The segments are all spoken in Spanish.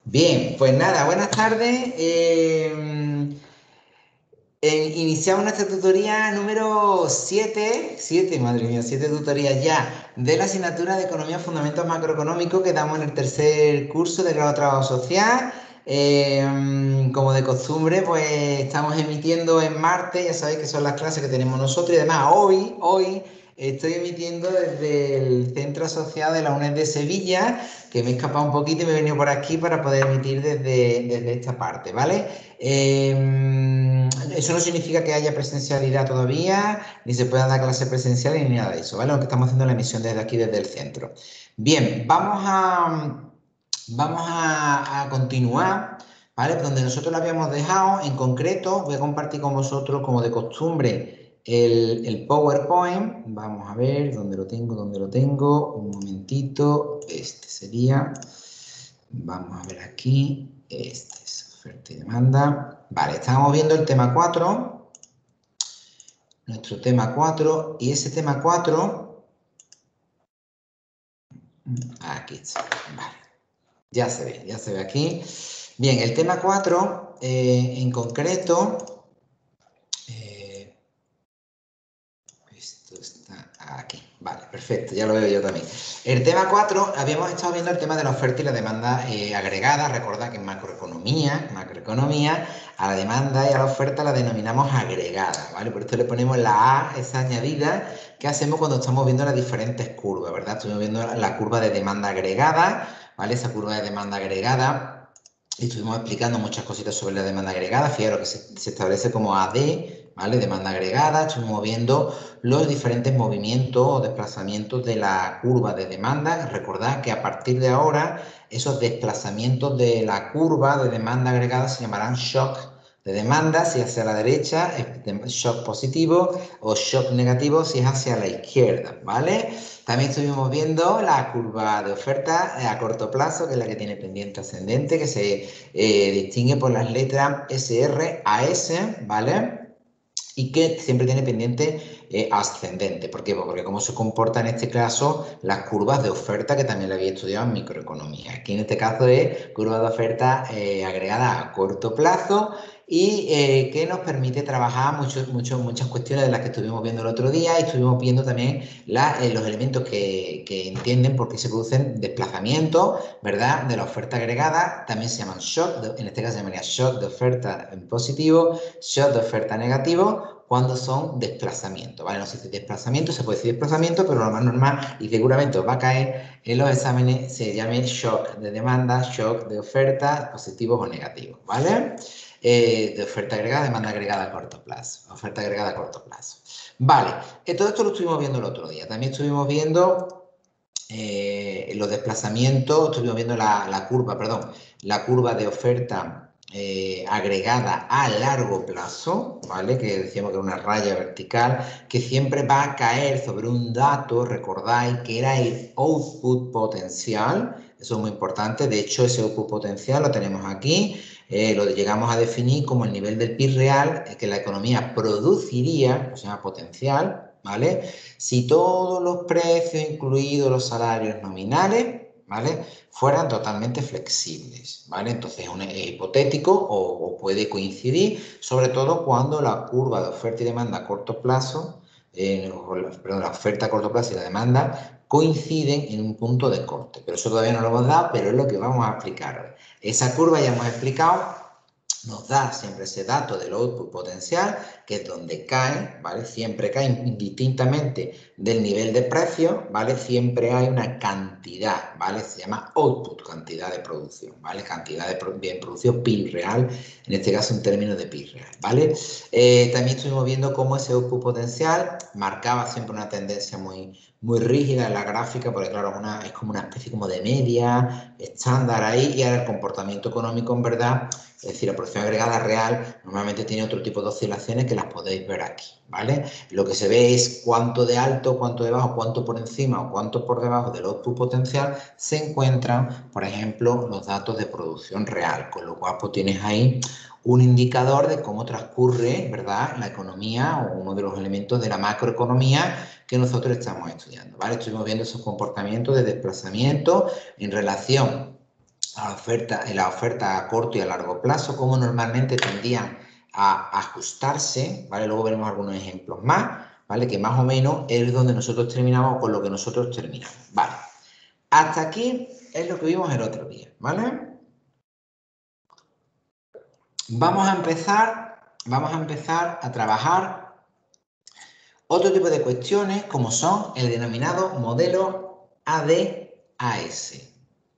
Bien, pues nada, buenas tardes. Iniciamos nuestra tutoría número 7, madre mía, 7 tutorías ya de la asignatura de Economía Fundamentos Macroeconómicos que damos en el tercer curso de grado de Trabajo Social. Como de costumbre, pues estamos emitiendo en martes, ya sabéis que son las clases que tenemos nosotros y además hoy estoy emitiendo desde el Centro Asociado de la UNED de Sevilla, que me he escapado un poquito y me he venido por aquí para poder emitir desde esta parte, ¿vale? Eso no significa que haya presencialidad todavía, ni se puedan dar clases presenciales ni nada de eso, ¿vale? Aunque estamos haciendo la emisión desde aquí, desde el centro. Bien, vamos a continuar, ¿vale? Donde nosotros lo habíamos dejado, en concreto, voy a compartir con vosotros, como de costumbre, el PowerPoint. Vamos a ver dónde lo tengo. Un momentito, este sería. Vamos a ver aquí. Este es oferta y demanda. Vale, estábamos viendo el tema 4. Nuestro tema 4. Y ese tema 4. Aquí está. Vale. Ya se ve aquí. Bien, el tema 4, en concreto. Esto está aquí. Vale, perfecto, ya lo veo yo también. El tema 4, habíamos estado viendo el tema de la oferta y la demanda agregada. Recordad que en macroeconomía, a la demanda y a la oferta la denominamos agregada, ¿vale? Por esto le ponemos la A, esa añadida, que hacemos cuando estamos viendo las diferentes curvas, ¿verdad? Estuvimos viendo la curva de demanda agregada, ¿vale? Esa curva de demanda agregada. Y estuvimos explicando muchas cositas sobre la demanda agregada. Fijaros que se establece como AD, ¿vale? Demanda agregada. Estuvimos viendo los diferentes movimientos o desplazamientos de la curva de demanda. Recordad que a partir de ahora esos desplazamientos de la curva de demanda agregada se llamarán shock de demanda si es hacia la derecha, es shock positivo, o shock negativo si es hacia la izquierda, ¿vale? También estuvimos viendo la curva de oferta a corto plazo, que es la que tiene pendiente ascendente, que se distingue por las letras SR a S, ¿vale? Y que siempre tiene pendiente ascendente. ¿Por qué? Porque cómo se comporta en este caso las curvas de oferta, que también la había estudiado en microeconomía. Aquí en este caso es curva de oferta agregada a corto plazo y que nos permite trabajar muchas cuestiones de las que estuvimos viendo el otro día y estuvimos viendo también los elementos que entienden por qué se producen desplazamientos, ¿verdad? De la oferta agregada. También se llaman shock, en este caso se llamaría shock de oferta en positivo, shock de oferta negativo, cuando son desplazamientos, ¿vale? No se dice desplazamiento, se puede decir desplazamiento, pero lo más normal y seguramente os va a caer en los exámenes, se llame shock de demanda, shock de oferta, positivos o negativos, ¿vale? De oferta agregada, demanda agregada a corto plazo, oferta agregada a corto plazo. Vale, todo esto lo estuvimos viendo el otro día. También estuvimos viendo los desplazamientos, estuvimos viendo la curva de oferta agregada a largo plazo, ¿vale? Que decíamos que era una raya vertical que siempre va a caer sobre un dato, recordáis que era el output potencial, eso es muy importante, de hecho ese output potencial lo tenemos aquí, lo llegamos a definir como el nivel del PIB real que la economía produciría, o sea, potencial, ¿vale? Si todos los precios, incluidos los salarios nominales, ¿vale? Fueran totalmente flexibles, ¿vale? Entonces es hipotético o puede coincidir, sobre todo cuando la curva de oferta y demanda a corto plazo, la oferta a corto plazo y la demanda coinciden en un punto de corte. Pero eso todavía no lo hemos dado, pero es lo que vamos a explicar hoy. Esa curva ya hemos explicado, nos da siempre ese dato del output potencial, que es donde cae, ¿vale? Siempre cae indistintamente del nivel de precio, ¿vale? Siempre hay una cantidad, ¿vale? Se llama output, cantidad de producción, ¿vale? Cantidad de bien producido, PIB real, en este caso en términos de PIB real, ¿vale? También estuvimos viendo cómo ese output potencial marcaba siempre una tendencia muy rígida en la gráfica, porque claro, es como una especie como de media estándar ahí, y ahora el comportamiento económico en verdad, es decir, la producción agregada real normalmente tiene otro tipo de oscilaciones que las podéis ver aquí, ¿vale? Lo que se ve es cuánto de alto, cuánto de bajo, cuánto por encima o cuánto por debajo del output potencial se encuentran, por ejemplo, los datos de producción real, con lo cual pues tienes ahí un indicador de cómo transcurre, ¿verdad?, la economía o uno de los elementos de la macroeconomía que nosotros estamos estudiando, ¿vale? Estuvimos viendo esos comportamientos de desplazamiento en relación la oferta a corto y a largo plazo, cómo normalmente tendían a ajustarse, ¿vale? Luego veremos algunos ejemplos más, ¿vale? Que más o menos es donde nosotros terminamos con lo que nosotros terminamos, ¿vale? Hasta aquí es lo que vimos el otro día, ¿vale? Vamos a empezar a trabajar otro tipo de cuestiones como son el denominado modelo AD-AS.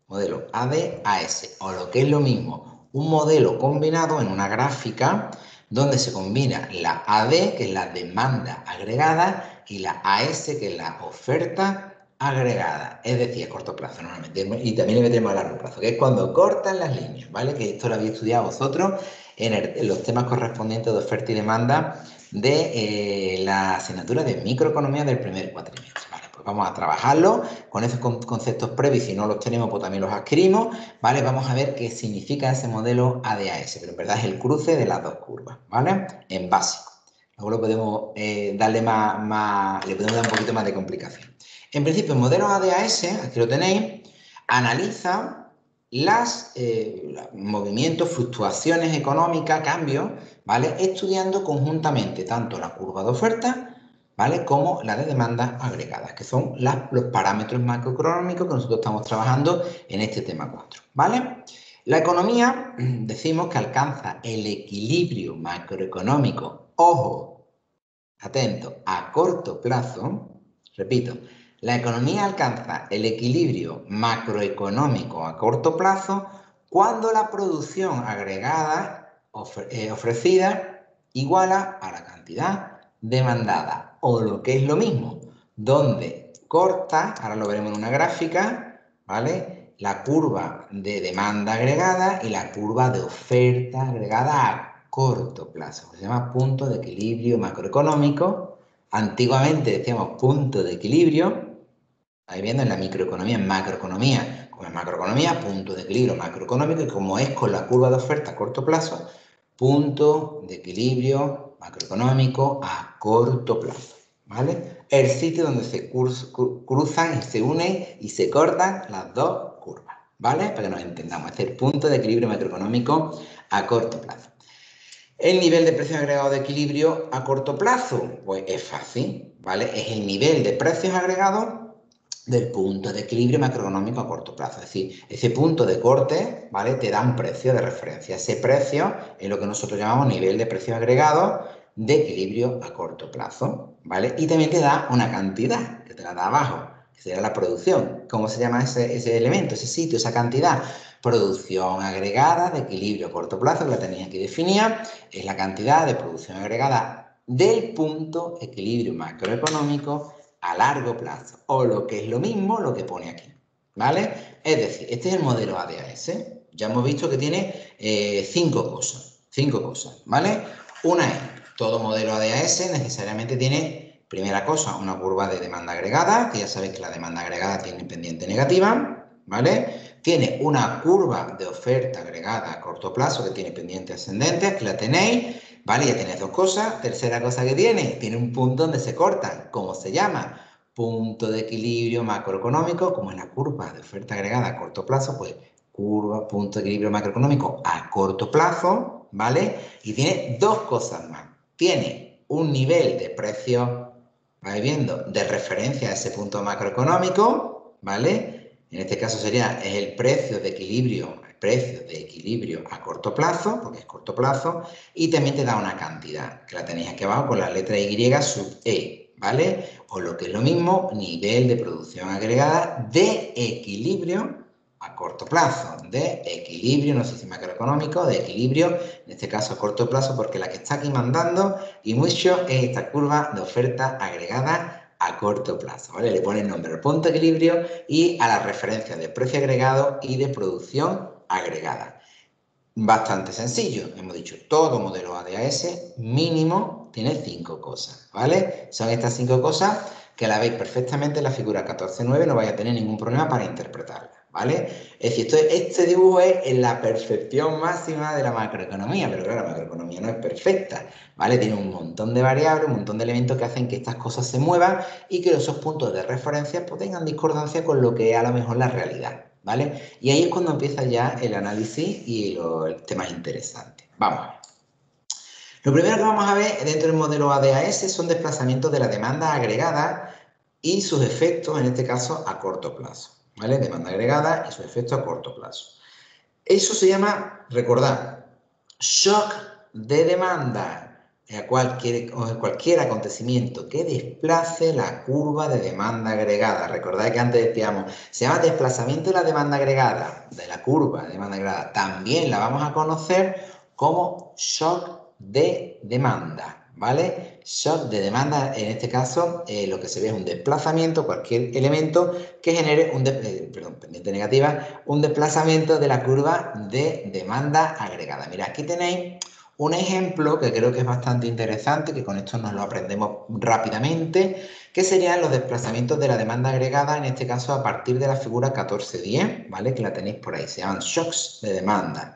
Modelo AD-AS, o lo que es lo mismo, un modelo combinado en una gráfica donde se combina la AD, que es la demanda agregada, y la AS, que es la oferta agregada, es decir, a corto plazo normalmente, y también le metemos a largo plazo, que es cuando cortan las líneas, ¿vale? Que esto lo habéis estudiado vosotros en los temas correspondientes de oferta y demanda de la asignatura de microeconomía del primer cuatrimestre. Vale, pues vamos a trabajarlo con esos conceptos previos. Si no los tenemos, pues también los adquirimos. Vale, vamos a ver qué significa ese modelo ADAS, pero en verdad es el cruce de las dos curvas, ¿vale? En básico. Luego lo podemos darle le podemos dar un poquito más de complicación. En principio, el modelo ADAS, aquí lo tenéis, analiza los movimientos, fluctuaciones económicas, cambios, ¿vale? Estudiando conjuntamente tanto la curva de oferta, ¿vale? Como la de demanda agregadas, que son los parámetros macroeconómicos que nosotros estamos trabajando en este tema 4, ¿vale? La economía, decimos que alcanza el equilibrio macroeconómico, ojo, atento, a corto plazo, repito, la economía alcanza el equilibrio macroeconómico a corto plazo cuando la producción agregada ofrecida iguala a la cantidad demandada, o lo que es lo mismo, donde corta, ahora lo veremos en una gráfica, ¿vale? La curva de demanda agregada y la curva de oferta agregada a corto plazo, se llama punto de equilibrio macroeconómico. Antiguamente decíamos punto de equilibrio, ahí viendo en la microeconomía, en macroeconomía, como en macroeconomía, punto de equilibrio macroeconómico, y como es con la curva de oferta a corto plazo, punto de equilibrio macroeconómico a corto plazo, ¿vale? El sitio donde se cruzan y se unen y se cortan las dos curvas, ¿vale? Para que nos entendamos, es el punto de equilibrio macroeconómico a corto plazo. El nivel de precios agregados de equilibrio a corto plazo, pues es fácil, ¿vale? Es el nivel de precios agregados del punto de equilibrio macroeconómico a corto plazo. Es decir, ese punto de corte, ¿vale? Te da un precio de referencia. Ese precio es lo que nosotros llamamos nivel de precios agregados de equilibrio a corto plazo, ¿vale? Y también te da una cantidad, que te la da abajo, que sería la producción. ¿Cómo se llama ese elemento, ese sitio, esa cantidad? Producción agregada de equilibrio a corto plazo, que la tenéis aquí definida, es la cantidad de producción agregada del punto equilibrio macroeconómico a largo plazo, o lo que es lo mismo, lo que pone aquí, ¿vale? Es decir, este es el modelo ADAS, ya hemos visto que tiene cinco cosas, ¿vale? Una es, todo modelo ADAS necesariamente tiene, primera cosa, una curva de demanda agregada, que ya sabéis que la demanda agregada tiene pendiente negativa, ¿vale? Tiene una curva de oferta agregada a corto plazo que tiene pendiente ascendente, aquí la tenéis, ¿vale? Ya tenéis dos cosas. Tercera cosa que tiene un punto donde se cortan. ¿Cómo se llama? Punto de equilibrio macroeconómico, como en la curva de oferta agregada a corto plazo, pues curva, punto de equilibrio macroeconómico a corto plazo, ¿vale? Y tiene dos cosas más. Tiene un nivel de precio, vais viendo, de referencia a ese punto macroeconómico, ¿vale? En este caso sería el precio de equilibrio a corto plazo, porque es corto plazo, y también te da una cantidad, que la tenéis aquí abajo con la letra Y sub E, ¿vale? O lo que es lo mismo, nivel de producción agregada de equilibrio a corto plazo, de equilibrio, no sé si macroeconómico, de equilibrio, en este caso a corto plazo, porque la que está aquí mandando y mucho es esta curva de oferta agregada a corto plazo, ¿vale? Le pone el nombre al punto de equilibrio y a la referencia de precio agregado y de producción agregada. Bastante sencillo, hemos dicho, todo modelo ADAS mínimo tiene 5 cosas, ¿vale? Son estas 5 cosas que la veis perfectamente en la figura 14.9, no vais a tener ningún problema para interpretarla, ¿vale? Es decir, este dibujo es en la perfección máxima de la macroeconomía, pero claro, la macroeconomía no es perfecta, ¿vale? Tiene un montón de variables, un montón de elementos que hacen que estas cosas se muevan y que esos puntos de referencia pues, tengan discordancia con lo que es a lo mejor la realidad, ¿vale? Y ahí es cuando empieza ya el análisis y los temas interesantes. Vamos a ver. Lo primero que vamos a ver dentro del modelo ADAS son desplazamientos de la demanda agregada y sus efectos, en este caso, a corto plazo, ¿vale? Demanda agregada y sus efectos a corto plazo. Eso se llama, recordad, shock de demanda a cualquier acontecimiento que desplace la curva de demanda agregada. Recordad que antes decíamos, se llama desplazamiento de la demanda agregada, de la curva de demanda agregada. También la vamos a conocer como shock de demanda, ¿vale? Shock de demanda, en este caso, lo que se ve es un desplazamiento, cualquier elemento que genere un pendiente negativa, un desplazamiento de la curva de demanda agregada. Mira, aquí tenéis un ejemplo que creo que es bastante interesante, que con esto nos lo aprendemos rápidamente, que serían los desplazamientos de la demanda agregada, en este caso a partir de la figura 1410, ¿vale? Que la tenéis por ahí, se llaman shocks de demanda,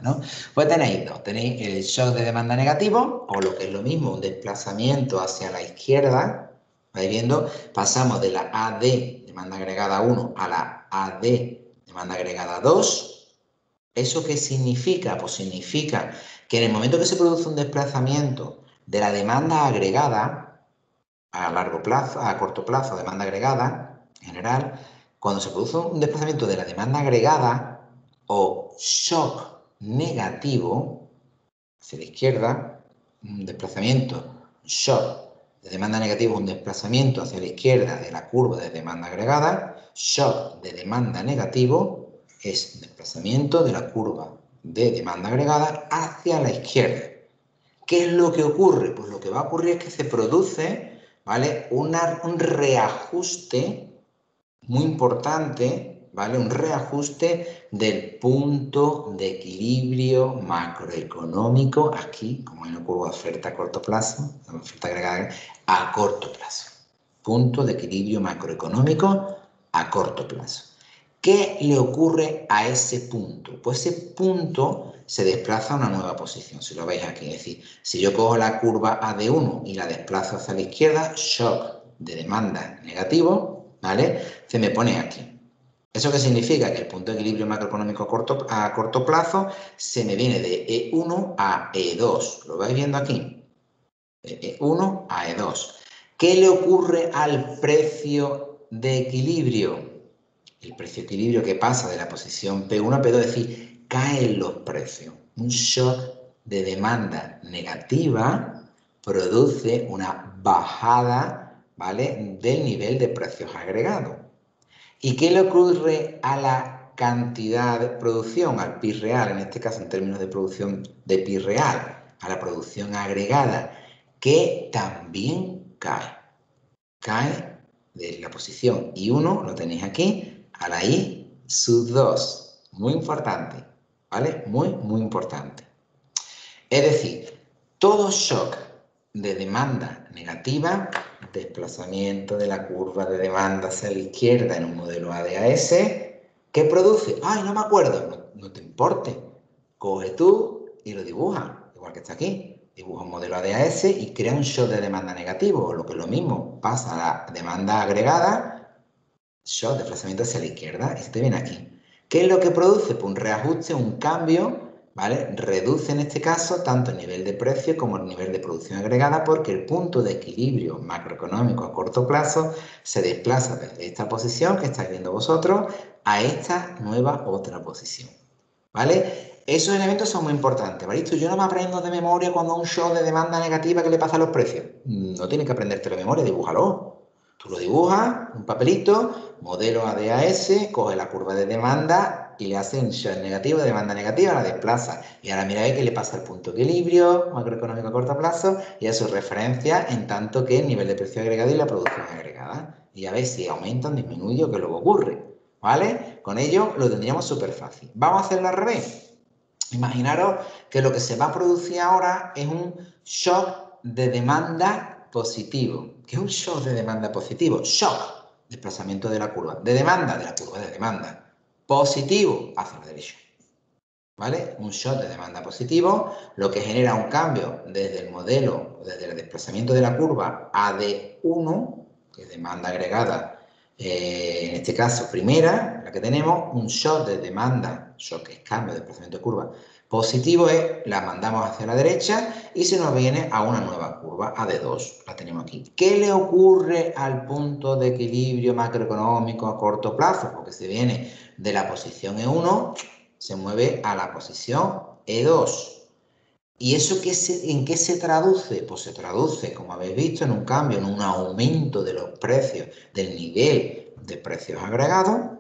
¿no? Pues tenéis dos, tenéis el shock de demanda negativo, o lo que es lo mismo, un desplazamiento hacia la izquierda, ¿vais viendo? Pasamos de la AD, demanda agregada 1, a la AD, demanda agregada 2. ¿Eso qué significa? Pues significa que en el momento que se produce un desplazamiento de la demanda agregada, a largo plazo, a corto plazo, demanda agregada, en general, cuando se produce un desplazamiento de la demanda agregada o shock negativo hacia la izquierda, un desplazamiento, shock de demanda negativo es un desplazamiento hacia la izquierda de la curva de demanda agregada, shock de demanda negativo es desplazamiento de la curva de demanda agregada hacia la izquierda. ¿Qué es lo que ocurre? Pues lo que va a ocurrir es que se produce, ¿vale? Un reajuste muy importante, ¿vale? Un reajuste del punto de equilibrio macroeconómico, aquí, como en la curva de oferta a corto plazo, oferta agregada a corto plazo. Punto de equilibrio macroeconómico a corto plazo. ¿Qué le ocurre a ese punto? Pues ese punto se desplaza a una nueva posición, si lo veis aquí. Es decir, si yo cojo la curva AD1 y la desplazo hacia la izquierda, shock de demanda negativo, ¿vale? Se me pone aquí. ¿Eso qué significa? Que el punto de equilibrio macroeconómico a corto plazo se me viene de E1 a E2. ¿Lo vais viendo aquí? De E1 a E2. ¿Qué le ocurre al precio de equilibrio? El precio de equilibrio que pasa de la posición P1 a P2, es decir, caen los precios. Un shock de demanda negativa produce una bajada, ¿vale?, del nivel de precios agregados. ¿Y qué le ocurre a la cantidad de producción, al PIB real, en este caso en términos de producción de PIB real, a la producción agregada, que también cae? Cae de la posición I1, lo tenéis aquí, a la I sub 2. Muy importante, ¿vale? Muy, muy importante. Es decir, todo shock de demanda negativa, desplazamiento de la curva de demanda hacia la izquierda en un modelo ADAS, ¿qué produce? ¡Ay, no me acuerdo! No te importe. Coge tú y lo dibuja, igual que está aquí. Dibuja un modelo ADAS y crea un shock de demanda negativo, o lo que es lo mismo, pasa a la demanda agregada, shock, desplazamiento hacia la izquierda, y se te viene aquí. ¿Qué es lo que produce? Pues un reajuste, un cambio, ¿vale? Reduce en este caso tanto el nivel de precio como el nivel de producción agregada, porque el punto de equilibrio macroeconómico a corto plazo se desplaza desde esta posición que estáis viendo vosotros a esta nueva otra posición, ¿vale? Esos elementos son muy importantes, ¿vale? Yo no me aprendo de memoria cuando un shock de demanda negativa que le pasa a los precios. No tienes que aprenderte de memoria, dibújalo. Tú lo dibujas, un papelito, modelo ADAS, coge la curva de demanda y le hace un shock negativo, demanda negativa, la desplaza. Y ahora mira qué le pasa al punto de equilibrio macroeconómico a corto plazo y a su referencia en tanto que el nivel de precio agregado y la producción agregada. Y a ver si aumentan, disminuye o qué luego ocurre, ¿vale? Con ello lo tendríamos súper fácil. Vamos a hacerlo al revés. Imaginaros que lo que se va a producir ahora es un shock de demanda positivo. ¿Qué es un shock de demanda positivo? Shock, desplazamiento de la curva de demanda, de la curva de demanda. Positivo, hacia la derecha. ¿Vale? Un shock de demanda positivo, lo que genera un cambio desde el modelo, desde el desplazamiento de la curva AD1, que es demanda agregada, en este caso primera, la que tenemos, un shock de demanda, shock es cambio de desplazamiento de curva, positivo es, la mandamos hacia la derecha y se nos viene a una nueva curva, a de 2, la tenemos aquí. ¿Qué le ocurre al punto de equilibrio macroeconómico a corto plazo? Porque se viene de la posición E1, se mueve a la posición E2. ¿Y eso en qué se traduce? Pues se traduce, como habéis visto, en un cambio, en un aumento de los precios, del nivel de precios agregados,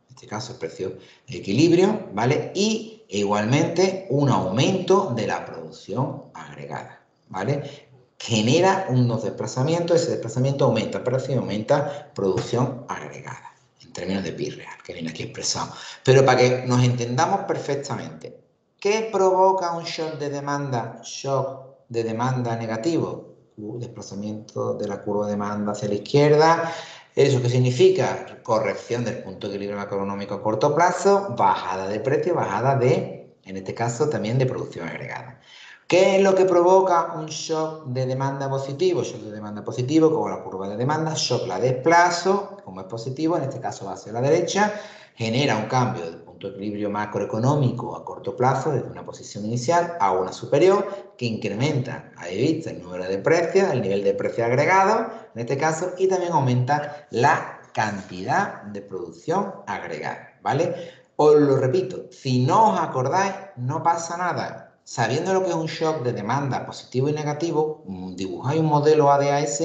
en este caso el precio de equilibrio, ¿vale? Y igualmente un aumento de la producción agregada, ¿vale? Genera unos desplazamientos, ese desplazamiento aumenta precio y aumenta producción agregada, en términos de PIB real, que viene aquí expresado. Pero para que nos entendamos perfectamente, ¿qué provoca un shock de demanda? Shock de demanda negativo. Desplazamiento de la curva de demanda hacia la izquierda. ¿Eso qué significa? Corrección del punto de equilibrio macroeconómico a corto plazo, bajada de precio, bajada de, en este caso, también de producción agregada. ¿Qué es lo que provoca un shock de demanda positivo? Shock de demanda positivo, como la curva de demanda, shock la desplazo, como es positivo, en este caso va hacia la derecha, genera un cambio del punto de equilibrio macroeconómico a corto plazo desde una posición inicial a una superior que incrementa, ahí vista, el número de precios, el nivel de precio agregado, en este caso, y también aumenta la cantidad de producción agregada, ¿vale? Os lo repito, si no os acordáis, no pasa nada. Sabiendo lo que es un shock de demanda positivo y negativo, dibujáis un modelo ADAS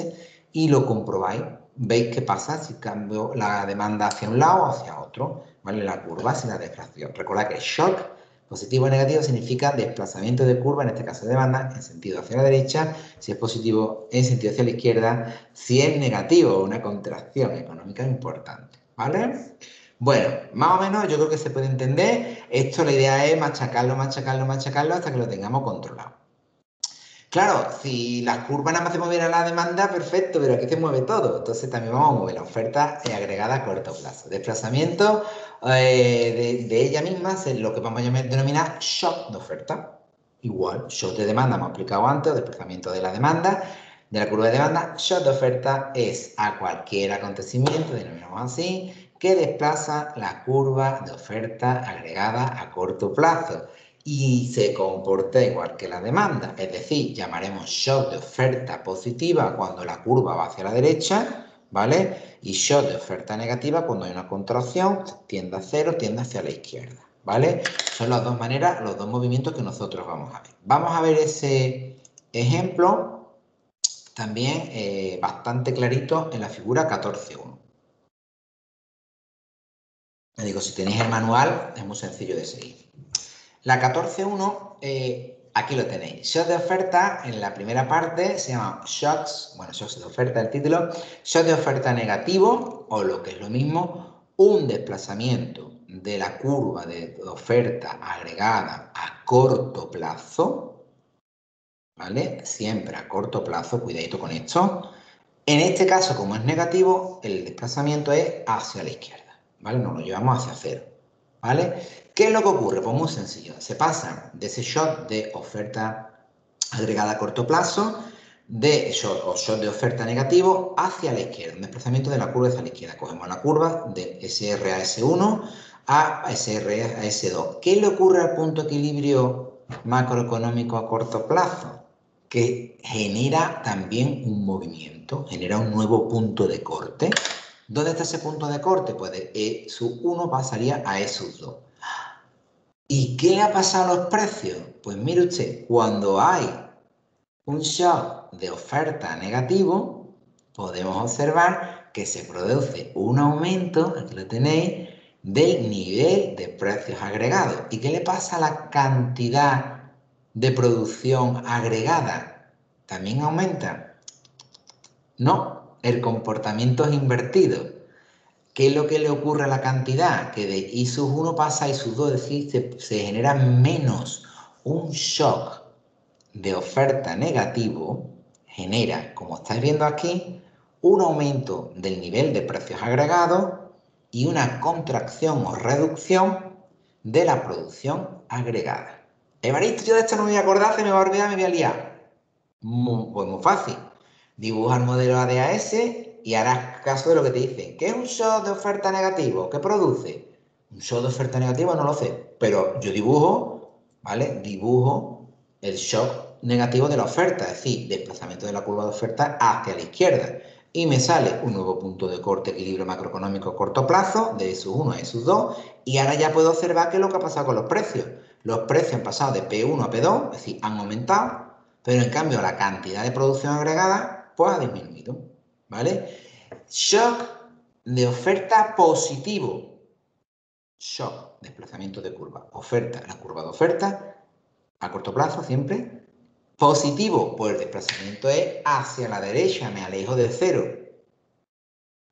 y lo comprobáis. Veis qué pasa si cambio la demanda hacia un lado o hacia otro, ¿vale? La curva sin la deflación. Recordad que shock positivo o negativo significa desplazamiento de curva, en este caso de demanda, en sentido hacia la derecha, si es positivo en sentido hacia la izquierda, si es negativo, una contracción económica importante, ¿vale? Bueno, más o menos yo creo que se puede entender. Esto la idea es machacarlo, machacarlo, machacarlo hasta que lo tengamos controlado. Claro, si la curva nada más se moviera la demanda, perfecto, pero aquí se mueve todo. Entonces también vamos a mover la oferta agregada a corto plazo. Desplazamiento de ella misma es lo que vamos a denominar shock de oferta. Igual, shock de demanda hemos explicado antes, o desplazamiento de la demanda, de la curva de demanda. Shock de oferta es a cualquier acontecimiento, denominamos así, que desplaza la curva de oferta agregada a corto plazo y se comporta igual que la demanda, es decir, llamaremos shock de oferta positiva cuando la curva va hacia la derecha, ¿vale? Y shock de oferta negativa cuando hay una contracción, tiende a cero, tiende hacia la izquierda, ¿vale? Son las dos maneras, los dos movimientos que nosotros vamos a ver. Vamos a ver ese ejemplo también bastante clarito en la figura 14.1. Les digo, si tenéis el manual, es muy sencillo de seguir. La 14.1, aquí lo tenéis. Shocks de oferta, en la primera parte, se llama shocks, bueno, shocks de oferta, el título, shock de oferta negativo, o lo que es lo mismo, un desplazamiento de la curva de oferta agregada a corto plazo, ¿vale? Siempre a corto plazo, cuidadito con esto. En este caso, como es negativo, el desplazamiento es hacia la izquierda, ¿vale? Nos lo llevamos hacia cero, ¿vale? ¿Qué es lo que ocurre? Pues muy sencillo. Se pasa de ese shock de oferta agregada a corto plazo, de shock de oferta negativo hacia la izquierda, un desplazamiento de la curva hacia la izquierda. Cogemos la curva de SR a S1 a SR a S2. ¿Qué le ocurre al punto de equilibrio macroeconómico a corto plazo? Que genera también un movimiento, genera un nuevo punto de corte. ¿Dónde está ese punto de corte? Pues de E sub 1 pasaría a E sub 2. ¿Y qué le ha pasado a los precios? Pues mire usted, cuando hay un shock de oferta negativo, podemos observar que se produce un aumento, aquí lo tenéis, del nivel de precios agregados. ¿Y qué le pasa a la cantidad de producción agregada? ¿También aumenta? No, el comportamiento es invertido. ¿Qué es lo que le ocurre a la cantidad? Que de I sub 1 pasa a I sub 2, es decir, se genera menos. Un shock de oferta negativo genera, como estáis viendo aquí, un aumento del nivel de precios agregados y una contracción o reducción de la producción agregada. Evaristo, yo de esto no me voy a acordar, se me va a olvidar, me voy a liar. Pues muy fácil. Dibuja el modelo ADAS y harás caso de lo que te dicen. ¿Qué es un shock de oferta negativo? ¿Qué produce? Un shock de oferta negativa no lo sé, pero yo dibujo, ¿vale? Dibujo el shock negativo de la oferta, es decir, desplazamiento de la curva de oferta hacia la izquierda. Y me sale un nuevo punto de corte equilibrio macroeconómico a corto plazo, de esos 1 a esos 2, y ahora ya puedo observar qué es lo que ha pasado con los precios. Los precios han pasado de P1 a P2, es decir, han aumentado, pero en cambio la cantidad de producción agregada pues ha disminuido, ¿vale? Shock de oferta positivo. Shock, desplazamiento de curva. Oferta, la curva de oferta, a corto plazo siempre. Positivo, pues el desplazamiento es hacia la derecha, me alejo del cero.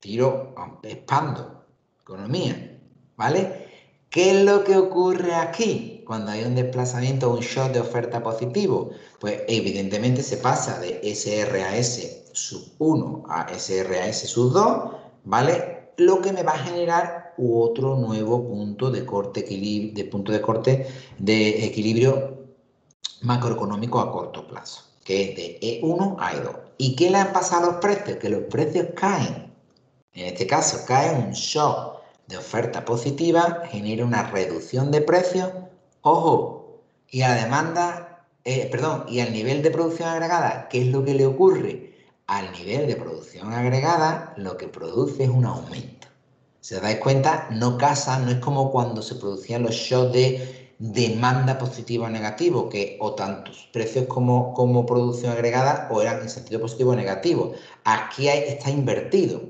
Tiro, expando, economía, ¿vale? ¿Qué es lo que ocurre aquí cuando hay un desplazamiento o un shock de oferta positivo? Pues evidentemente se pasa de SRAS sub 1 a SRAS sub 2, ¿vale? Lo que me va a generar otro nuevo punto de corte, de equilibrio macroeconómico a corto plazo, que es de E1 a E2. ¿Y qué le han pasado a los precios? Que los precios caen. En este caso, cae un shock de oferta positiva, genera una reducción de precios, ojo, y a la demanda, y al nivel de producción agregada, ¿qué es lo que le ocurre? Al nivel de producción agregada, lo que produce es un aumento. Si os dais cuenta, no casa, no es como cuando se producían los shocks de demanda positiva o negativo, que o tantos precios como producción agregada o eran en sentido positivo o negativo. Aquí está invertido,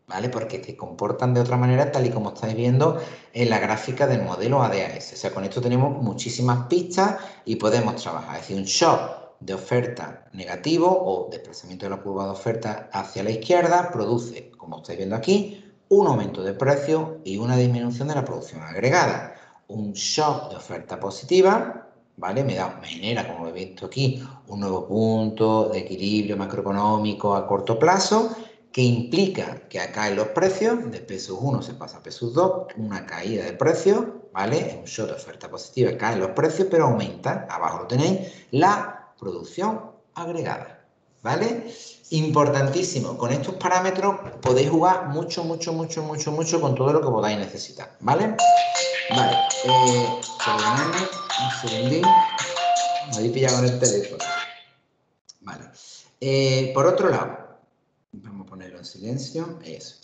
¿vale? Porque se comportan de otra manera, tal y como estáis viendo en la gráfica del modelo ADAS. O sea, con esto tenemos muchísimas pistas y podemos trabajar. Es decir, un shock de oferta negativo o desplazamiento de la curva de oferta hacia la izquierda produce, como estáis viendo aquí, un aumento de precio y una disminución de la producción agregada. Un shock de oferta positiva, ¿vale? Me genera, como he visto aquí, un nuevo punto de equilibrio macroeconómico a corto plazo, que implica que caen los precios, de P1 se pasa a P2, una caída de precios, ¿vale? Un shock de oferta positiva, caen los precios, pero aumenta, abajo lo tenéis, la producción agregada, ¿vale? Importantísimo, con estos parámetros podéis jugar mucho con todo lo que podáis necesitar, ¿vale? Vale, perdonadme un segundín, me habéis pillado con el teléfono. Vale, por otro lado, vamos a ponerlo en silencio, eso.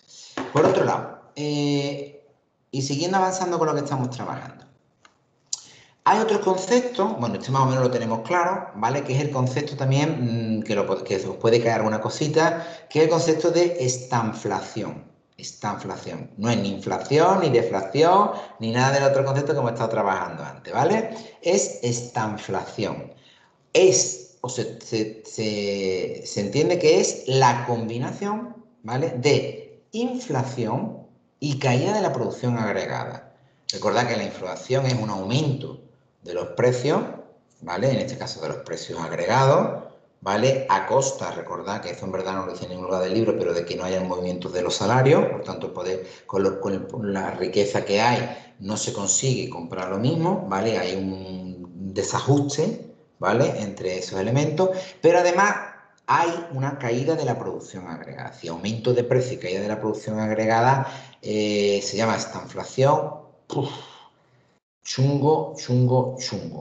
Por otro lado, y siguiendo avanzando con lo que estamos trabajando, hay otro concepto, bueno, este más o menos lo tenemos claro, ¿vale? Que es el concepto también, que os puede caer alguna cosita, que es el concepto de estanflación. Estanflación. No es ni inflación, ni deflación, ni nada del otro concepto que hemos estado trabajando antes, ¿vale? Es estanflación. Se entiende que es la combinación, ¿vale? De inflación y caída de la producción agregada. Recordad que la inflación es un aumento de los precios, ¿vale? En este caso de los precios agregados, ¿vale? A costa, recordad que esto en verdad no lo dice en ningún lugar del libro, pero de que no haya movimientos de los salarios, por tanto, con la riqueza que hay no se consigue comprar lo mismo, ¿vale? Hay un desajuste, ¿vale? Entre esos elementos, pero además hay una caída de la producción agregada. Si aumento de precio y caída de la producción agregada se llama estanflación. Chungo.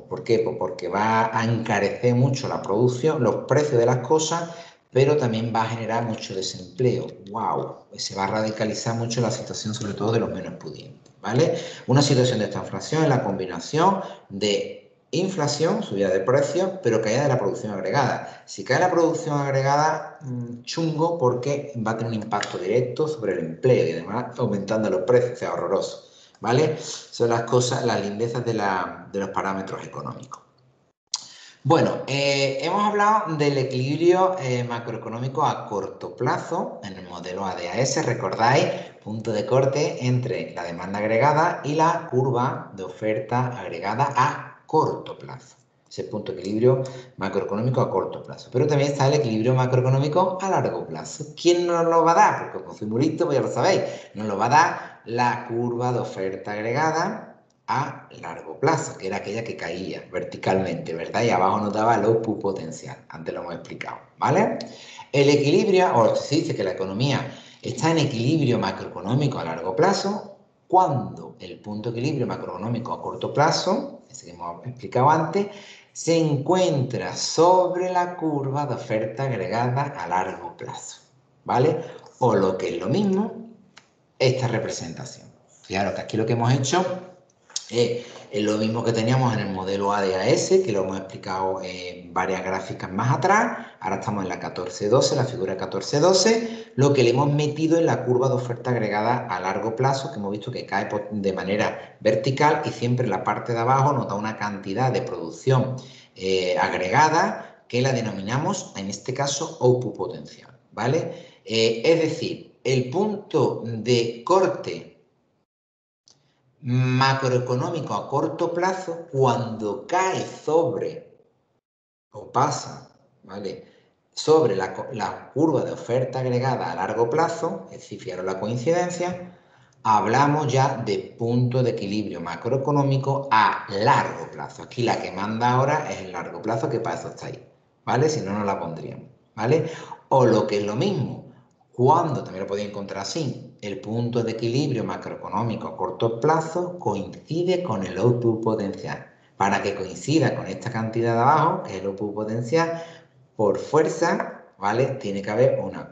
¿Por qué? Pues porque va a encarecer mucho la producción, los precios de las cosas, pero también va a generar mucho desempleo. ¡Wow! Se va a radicalizar mucho la situación, sobre todo de los menos pudientes, ¿vale? Una situación de estanflación es la combinación de inflación, subida de precios, pero caída de la producción agregada. Si cae la producción agregada, chungo, porque va a tener un impacto directo sobre el empleo y además aumentando los precios, o sea, horroroso, ¿vale? Son las cosas, las lindezas de los parámetros económicos. Bueno, hemos hablado del equilibrio macroeconómico a corto plazo en el modelo ADAS. Recordáis, punto de corte entre la demanda agregada y la curva de oferta agregada a corto plazo. Ese punto de equilibrio macroeconómico a corto plazo. Pero también está el equilibrio macroeconómico a largo plazo. ¿Quién nos lo va a dar? Porque como soy muy listo, pues ya lo sabéis. Nos lo va a dar la curva de oferta agregada a largo plazo, que era aquella que caía verticalmente, ¿verdad? Y abajo nos daba el output potencial. Antes lo hemos explicado, ¿vale? El equilibrio, o se dice que la economía está en equilibrio macroeconómico a largo plazo, cuando el punto de equilibrio macroeconómico a corto plazo, ese que hemos explicado antes, se encuentra sobre la curva de oferta agregada a largo plazo, ¿vale? O lo que es lo mismo, esta representación. Fijaros que aquí lo que hemos hecho es lo mismo que teníamos en el modelo ADAS, que lo hemos explicado en varias gráficas más atrás. Ahora estamos en la 1412, la figura 1412, lo que le hemos metido en la curva de oferta agregada a largo plazo, que hemos visto que cae de manera vertical y siempre en la parte de abajo nos da una cantidad de producción agregada que la denominamos, en este caso, output potencial, ¿vale? Es decir, el punto de corte macroeconómico a corto plazo, cuando cae sobre o pasa, ¿vale?, sobre la curva de oferta agregada a largo plazo, es decir, fijaros la coincidencia, hablamos ya de punto de equilibrio macroeconómico a largo plazo. Aquí la que manda ahora es el largo plazo, que para eso está ahí, ¿vale? Si no, no la pondríamos, ¿vale? O lo que es lo mismo, cuando, también lo podéis encontrar así, el punto de equilibrio macroeconómico a corto plazo coincide con el output potencial. Para que coincida con esta cantidad de abajo, que es el output potencial, por fuerza, ¿vale?, tiene que haber una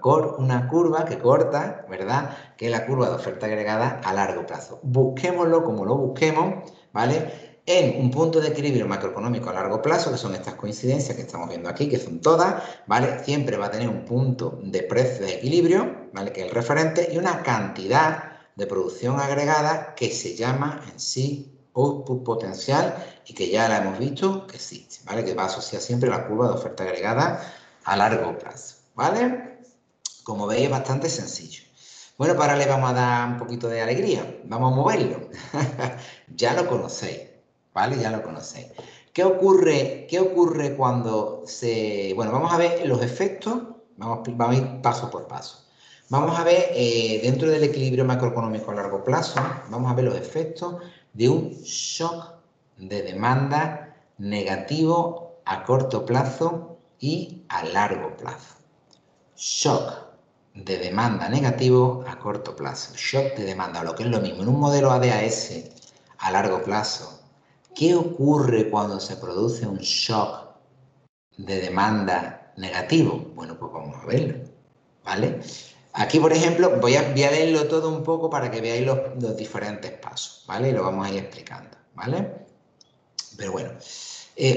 curva que corta, ¿verdad?, que es la curva de oferta agregada a largo plazo. Busquémoslo como lo busquemos, ¿vale?, en un punto de equilibrio macroeconómico a largo plazo, que son estas coincidencias que estamos viendo aquí, que son todas, ¿vale? Siempre va a tener un punto de precio de equilibrio, ¿vale?, que es el referente, y una cantidad de producción agregada que se llama en sí output potencial y que ya la hemos visto que existe, ¿vale?, que va a asociar siempre la curva de oferta agregada a largo plazo, ¿vale? Como veis, es bastante sencillo. Bueno, pues ahora le vamos a dar un poquito de alegría, vamos a moverlo. Ya lo conocéis, ¿vale? Ya lo conocéis. ¿Qué ocurre cuando se...? Bueno, vamos a ver los efectos, vamos a ir paso por paso. Vamos a ver, dentro del equilibrio macroeconómico a largo plazo, vamos a ver los efectos de un shock de demanda negativo a corto plazo y a largo plazo. Shock de demanda negativo a corto plazo. Shock de demanda, o lo que es lo mismo, en un modelo ADAS a largo plazo, ¿qué ocurre cuando se produce un shock de demanda negativo? Bueno, pues vamos a verlo, ¿vale? Aquí, por ejemplo, voy a leerlo todo un poco para que veáis los diferentes pasos, ¿vale? Y lo vamos a ir explicando, ¿vale? Pero bueno,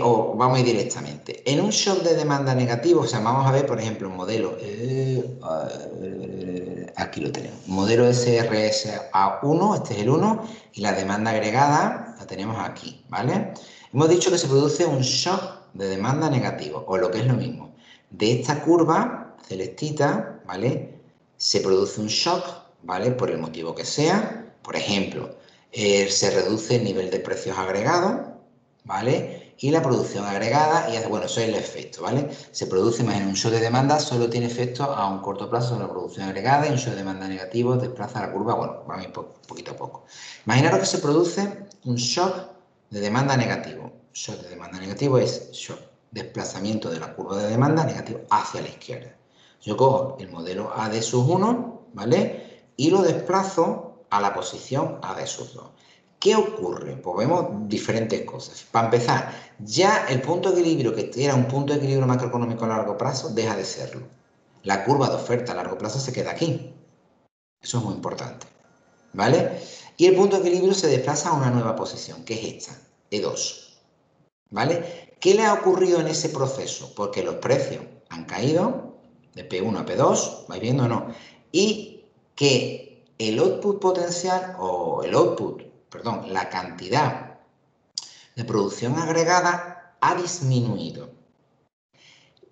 o vamos a ir directamente. En un shock de demanda negativo, o sea, vamos a ver, por ejemplo, un modelo, aquí lo tenemos, modelo SRSA1, este es el 1, y la demanda agregada la tenemos aquí, ¿vale? Hemos dicho que se produce un shock de demanda negativo, o lo que es lo mismo. De esta curva celestita, ¿vale?, se produce un shock, ¿vale?, por el motivo que sea. Por ejemplo, se reduce el nivel de precios agregados, ¿vale?, y la producción agregada, y bueno, eso es el efecto, ¿vale? Se produce, imagínate, un shock de demanda solo tiene efecto a un corto plazo sobre la producción agregada, y un shock de demanda negativo desplaza la curva, bueno, vamos a ir poquito a poco. Imaginaros que se produce un shock de demanda negativo. Shock de demanda negativo es shock, desplazamiento de la curva de demanda negativo hacia la izquierda. Yo cojo el modelo A de sus 1, ¿vale?, y lo desplazo a la posición A de sus 2. ¿Qué ocurre? Pues vemos diferentes cosas. Para empezar, ya el punto de equilibrio, que era un punto de equilibrio macroeconómico a largo plazo, deja de serlo. La curva de oferta a largo plazo se queda aquí. Eso es muy importante, ¿vale? Y el punto de equilibrio se desplaza a una nueva posición, que es esta, E2, ¿vale? ¿Qué le ha ocurrido en ese proceso? Porque los precios han caído de P1 a P2, ¿vais viendo o no? Y que el output potencial, o el output, perdón, la cantidad de producción agregada ha disminuido.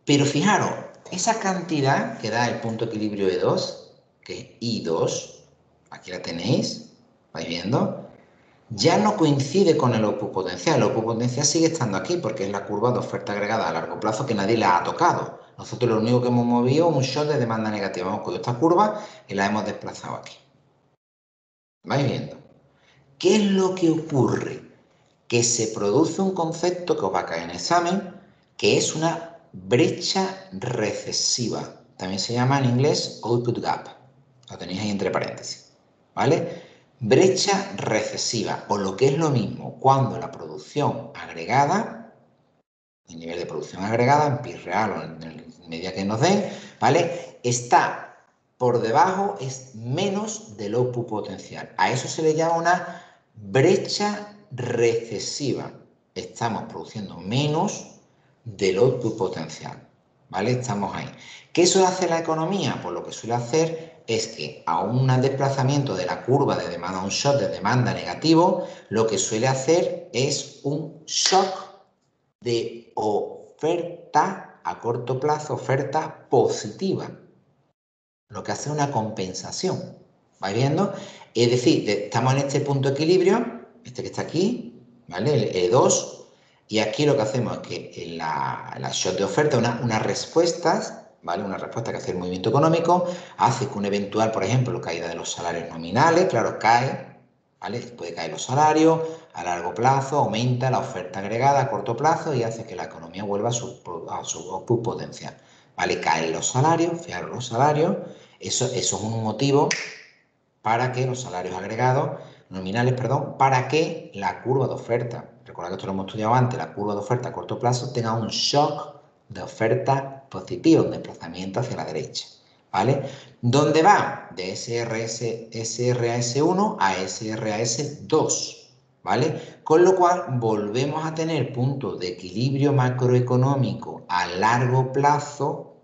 Pero fijaros, esa cantidad que da el punto de equilibrio E2, que es I2, aquí la tenéis, ¿vais viendo? Ya no coincide con el output potencial. El output potencial sigue estando aquí porque es la curva de oferta agregada a largo plazo que nadie la ha tocado. Nosotros lo único que hemos movido es un shock de demanda negativa. Hemos cogido esta curva y la hemos desplazado aquí. ¿Vais viendo? ¿Qué es lo que ocurre? Que se produce un concepto que os va a caer en examen, que es una brecha recesiva. También se llama en inglés output gap. Lo tenéis ahí entre paréntesis, ¿vale? brecha recesiva, o lo que es lo mismo, cuando la producción agregada, el nivel de producción agregada en pi real o en la medida que nos den, ¿vale? Está por debajo, es menos del output potencial. A eso se le llama una brecha recesiva. Estamos produciendo menos del output potencial, ¿vale? Estamos ahí. ¿Qué suele hacer la economía? Pues lo que suele hacer es que a un desplazamiento de la curva de demanda, un shock de demanda negativo, lo que suele hacer es un shock de oferta a corto plazo, oferta positiva. Lo que hace es una compensación. ¿Vais viendo? Es decir, estamos en este punto de equilibrio, este que está aquí, ¿vale? El E2, y aquí lo que hacemos es que en la shock de oferta, unas respuestas, ¿vale? Una respuesta que hace el movimiento económico, hace que un eventual, por ejemplo, caída de los salarios nominales, claro, cae, ¿vale? Puede caer los salarios, a largo plazo aumenta la oferta agregada a corto plazo y hace que la economía vuelva a su output potencial, ¿vale? Caen los salarios, fijaros los salarios, eso es un motivo para que los salarios agregados, nominales, perdón, para que la curva de oferta, recordad que esto lo hemos estudiado antes, la curva de oferta a corto plazo tenga un shock de oferta positivo, un desplazamiento hacia la derecha, ¿vale? ¿Dónde va? De SRAS1 a SRAS2, ¿vale? Con lo cual volvemos a tener puntos de equilibrio macroeconómico a largo plazo,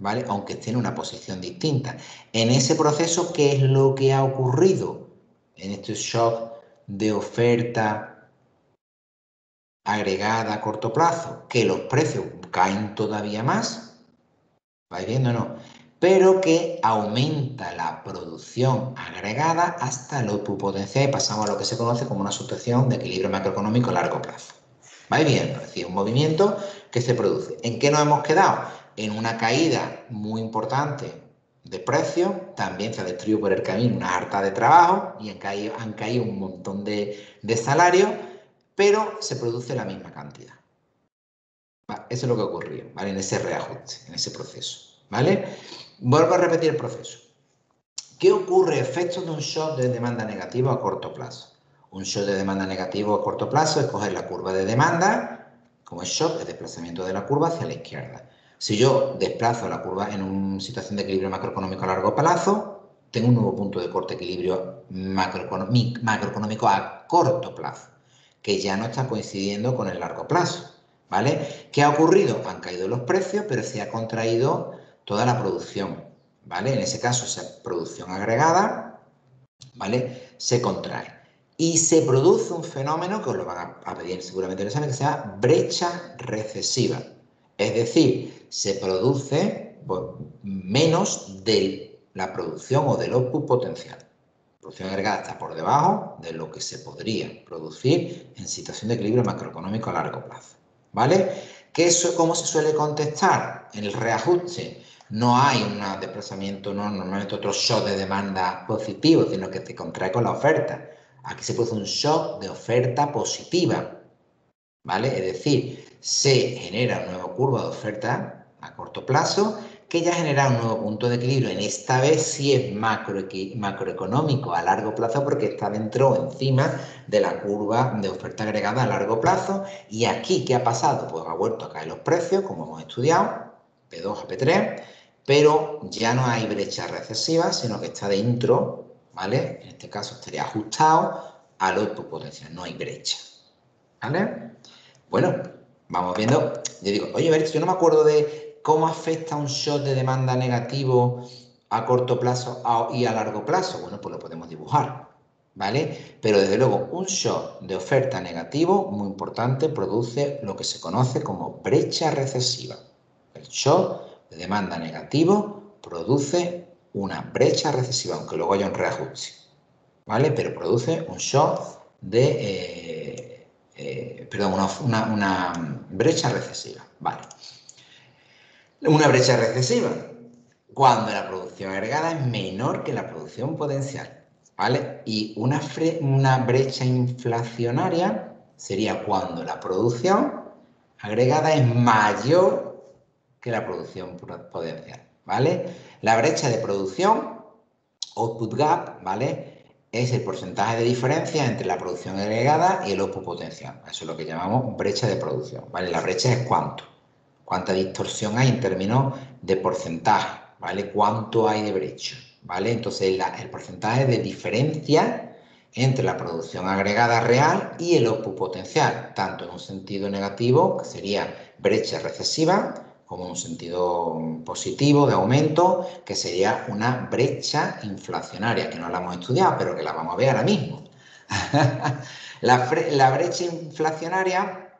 ¿vale? Aunque esté en una posición distinta. En ese proceso, ¿qué es lo que ha ocurrido en este shock de oferta agregada a corto plazo? Que los precios caen todavía más, ¿vais viendo o no? Pero que aumenta la producción agregada hasta el output potencial y pasamos a lo que se conoce como una situación de equilibrio macroeconómico a largo plazo. ¿Vais viendo? Es decir, un movimiento que se produce. ¿En qué nos hemos quedado? En una caída muy importante de precios, también se ha destruido por el camino una harta de trabajo y han caído un montón de salarios, pero se produce la misma cantidad. ¿Vale? Eso es lo que ocurrió, ¿vale? En ese reajuste, en ese proceso, ¿vale? Vuelvo a repetir el proceso. ¿Qué ocurre? Efectos de un shock de demanda negativo a corto plazo. Un shock de demanda negativo a corto plazo es coger la curva de demanda, como es shock, el desplazamiento de la curva hacia la izquierda. Si yo desplazo la curva en una situación de equilibrio macroeconómico a largo plazo, tengo un nuevo punto de corte de equilibrio macroeconómico a corto plazo, que ya no está coincidiendo con el largo plazo, ¿vale? ¿Qué ha ocurrido? Han caído los precios, pero se ha contraído toda la producción, ¿vale? En ese caso, esa producción agregada, ¿vale? Se contrae. Y se produce un fenómeno que os lo van a pedir seguramente en el examen, que se llama brecha recesiva. Es decir, se produce menos de la producción o del output potencial. La producción agregada está por debajo de lo que se podría producir en situación de equilibrio macroeconómico a largo plazo, ¿vale? ¿Cómo se suele contestar? En el reajuste no hay un desplazamiento, no normalmente otro shock de demanda positivo, sino que se contrae con la oferta. Aquí se produce un shock de oferta positiva, ¿vale? Es decir, se genera una nueva curva de oferta a corto plazo que ya genera un nuevo punto de equilibrio. En esta vez sí es macroeconómico a largo plazo porque está dentro o encima de la curva de oferta agregada a largo plazo. Y aquí, ¿qué ha pasado? Pues ha vuelto a caer los precios, como hemos estudiado, P2 a P3, pero ya no hay brecha recesiva, sino que está dentro, ¿vale? En este caso estaría ajustado al output potencial, no hay brecha, ¿vale? Bueno, vamos viendo. Yo digo, oye, Berto, yo no me acuerdo de cómo afecta un shock de demanda negativo a corto plazo y a largo plazo. Bueno, pues lo podemos dibujar, ¿vale? Pero desde luego, un shock de oferta negativo, muy importante, produce lo que se conoce como brecha recesiva. El shock de demanda negativo produce una brecha recesiva, aunque luego haya un reajuste, ¿vale? Pero produce un shock de... una brecha recesiva, ¿vale? Una brecha recesiva cuando la producción agregada es menor que la producción potencial, ¿vale? Y una brecha inflacionaria sería cuando la producción agregada es mayor que la producción potencial, ¿vale? La brecha de producción, output gap, ¿vale? es el porcentaje de diferencia entre la producción agregada y el output potencial. Eso es lo que llamamos brecha de producción, ¿vale? La brecha es cuánta distorsión hay en términos de porcentaje, ¿vale? Cuánto hay de brecha, ¿vale? Entonces, el porcentaje de diferencia entre la producción agregada real y el output potencial, tanto en un sentido negativo, que sería brecha recesiva, como en un sentido positivo de aumento, que sería una brecha inflacionaria, que no la hemos estudiado, pero que la vamos a ver ahora mismo. La brecha inflacionaria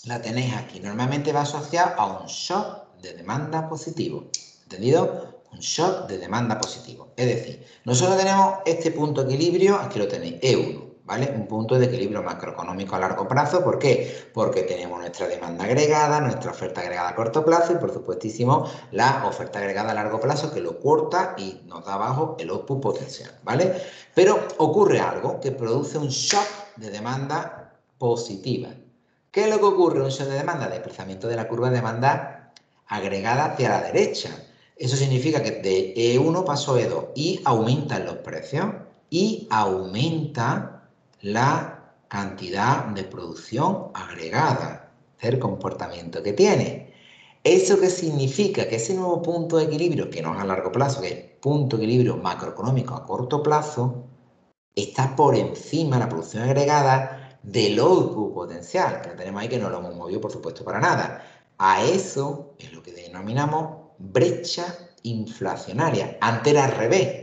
la tenéis aquí. Normalmente va asociada a un shock de demanda positivo. ¿Entendido? Un shock de demanda positivo. Es decir, nosotros tenemos este punto de equilibrio, aquí lo tenéis, E1, ¿vale? Un punto de equilibrio macroeconómico a largo plazo. ¿Por qué? Porque tenemos nuestra demanda agregada, nuestra oferta agregada a corto plazo y, por supuestísimo, la oferta agregada a largo plazo que lo corta y nos da abajo el output potencial, ¿vale? Pero ocurre algo que produce un shock de demanda positiva. ¿Qué es lo que ocurre en un shock de demanda? Desplazamiento de la curva de demanda agregada hacia la derecha. Eso significa que de E1 pasó a E2 y aumentan los precios y aumenta la cantidad de producción agregada, el comportamiento que tiene. ¿Eso qué significa? Que ese nuevo punto de equilibrio, que no es a largo plazo, que es punto de equilibrio macroeconómico a corto plazo, está por encima la producción agregada del output potencial, que lo tenemos ahí, que no lo hemos movido, por supuesto, para nada. A eso es lo que denominamos brecha inflacionaria. Antes era al revés.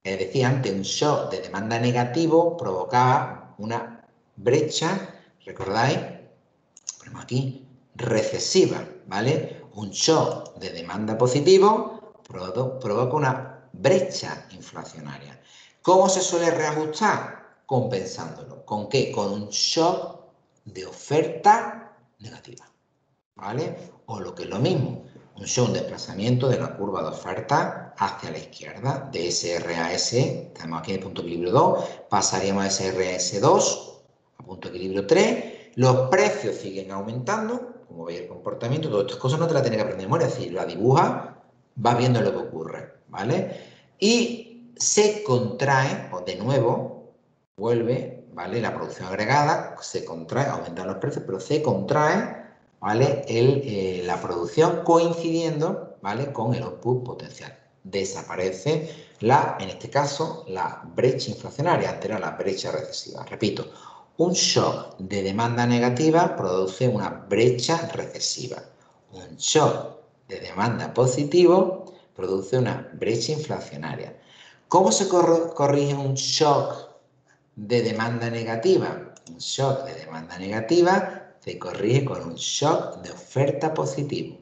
Es decir, antes un shock de demanda negativo provocaba una brecha, ¿recordáis? Ponemos aquí, recesiva, ¿vale? Un shock de demanda positivo provoca una brecha inflacionaria. ¿Cómo se suele reajustar? Compensándolo. ¿Con qué? Con un shock de oferta negativa, ¿vale? O lo que es lo mismo, un shock de desplazamiento de la curva de oferta hacia la izquierda, de SR a S, estamos aquí en el punto de equilibrio 2, pasaríamos a SR a S2, a punto de equilibrio 3, los precios siguen aumentando, como veis el comportamiento, todas estas cosas no te las tienes que aprender de memoria, es decir, la dibujas, vas viendo lo que ocurre, ¿vale? Y se contrae, o de nuevo, vuelve, ¿vale? La producción agregada se contrae, aumentan los precios, pero se contrae, ¿vale? La producción coincidiendo, ¿vale? Con el output potencial. Desaparece en este caso, la brecha inflacionaria, antes era la brecha recesiva. Repito, un shock de demanda negativa produce una brecha recesiva. Un shock de demanda positivo produce una brecha inflacionaria. ¿Cómo se corrige un shock de demanda negativa? Un shock de demanda negativa se corrige con un shock de oferta positivo.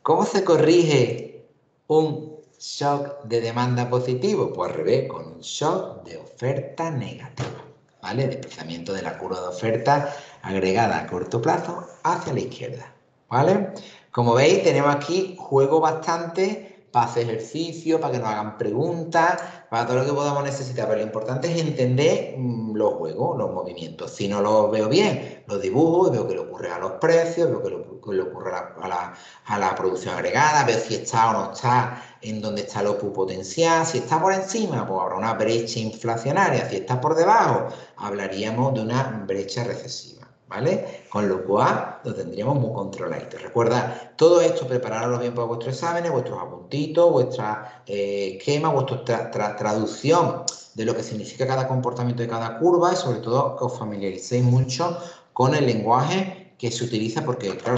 ¿Cómo se corrige un shock de demanda positivo? Pues al revés, con un shock de oferta negativa, ¿vale? Desplazamiento de la curva de oferta agregada a corto plazo hacia la izquierda, ¿vale? Como veis, tenemos aquí juego bastante para hacer ejercicio, para que nos hagan preguntas, para todo lo que podamos necesitar. Pero lo importante es entender los juegos, los movimientos. Si no los veo bien, los dibujo y veo que le ocurre a los precios, veo que le ocurre a la producción agregada, veo si está o no está en donde está el output potencial. Si está por encima, pues habrá una brecha inflacionaria. Si está por debajo, hablaríamos de una brecha recesiva, ¿vale? Con lo cual lo tendríamos muy controladito. Recuerda, todo esto prepararlo bien para vuestros exámenes, vuestros apuntitos, vuestra esquema, vuestra traducción de lo que significa cada comportamiento de cada curva y sobre todo que os familiaricéis mucho con el lenguaje que se utiliza porque, claro,